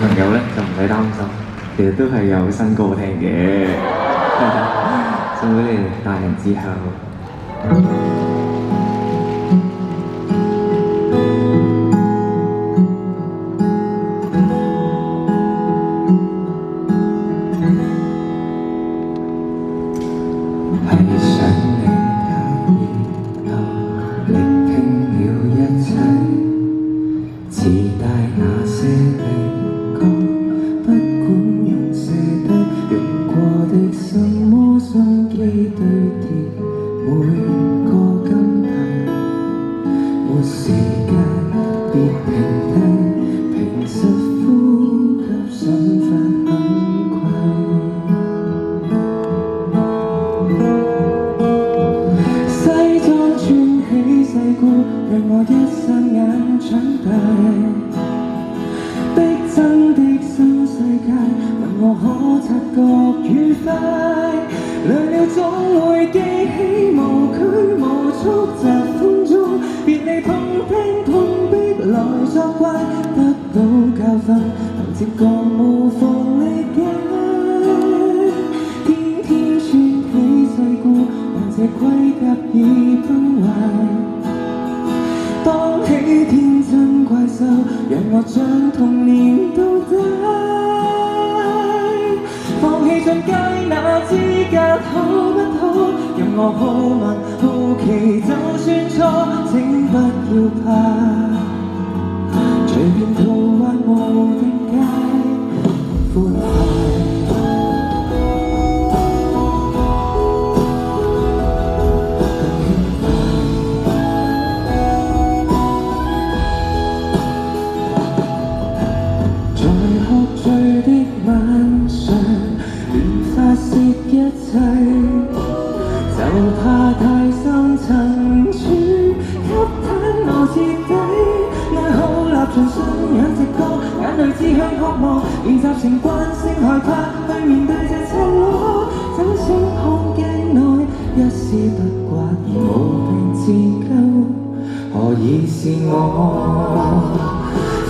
朋友咧就唔使擔心，其實都係有新歌聽嘅，送俾你哋大人之後。係想你靠熱鬧，力拼了一切，自帶那些靈歌，不管用寫低用過的什麼心機堆疊每個金幣，沒時間別停低，平實呼吸想法很貴。西裝穿起世故，讓我一霎眼長大。逼真的新世界，問我可察覺愉快。涼了總會記起無拘無束，習歡中別離痛拼痛逼來作怪，得到教訓，行接覺無縫理解。天天穿起世故，讓這盔甲已崩壞。當起天真怪獸，讓我將童年倒帶。放棄進階那資格可不可？讓我好問好奇，就算錯，請不要怕。隨便途滑無定界，寬快。就怕太深層處，給攤我徹底。愛好立場信仰直覺，眼淚志向渴望，練習成慣性害怕，去面對這赤裸。怎稱看鏡內一絲不掛而無病自救，何以是我？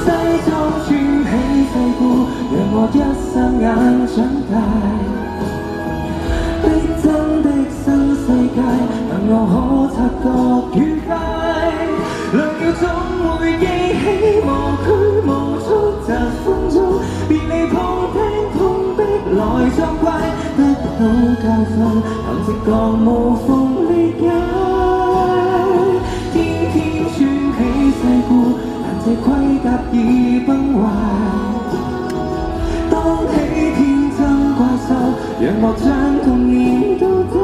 西裝穿起世故，讓我一霎眼長大。真的新世界，問我可察覺愉快。涼了總會記起無拘無束，習歡中別離痛拼痛逼來作怪，得到教訓，憑直覺無縫理解。天天穿起世故，但這盔甲已崩壞。當起天真怪獸，讓我將童年倒帶。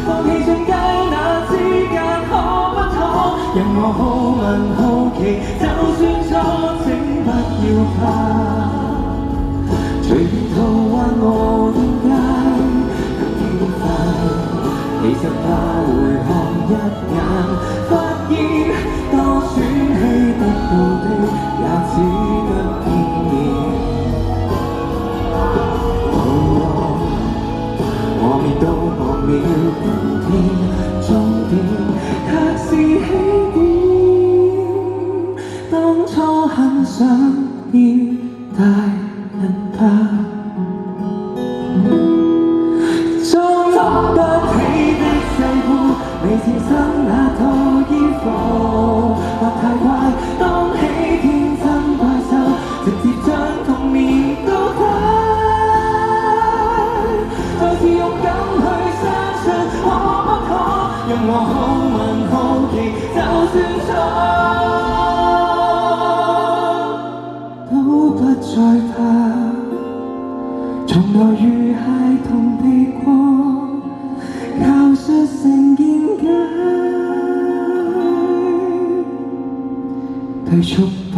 放棄進階那資格可不可？讓我好問好奇，就算錯，請不要怕。隨便途滑無定界，更輕快。其實怕回看一眼，發現多選氣得到的，也只得片面。我未到6秒登天，終點卻是起點。當初很想要大人吧，裝不起的世故，未前身那套衣服，或太快。當起天真怪獸，直接將童年倒帶。就是勇敢去相信，可不可？讓我好問好奇，就算錯，都不再怕。從來如孩童地過，教述成見解，對束縛。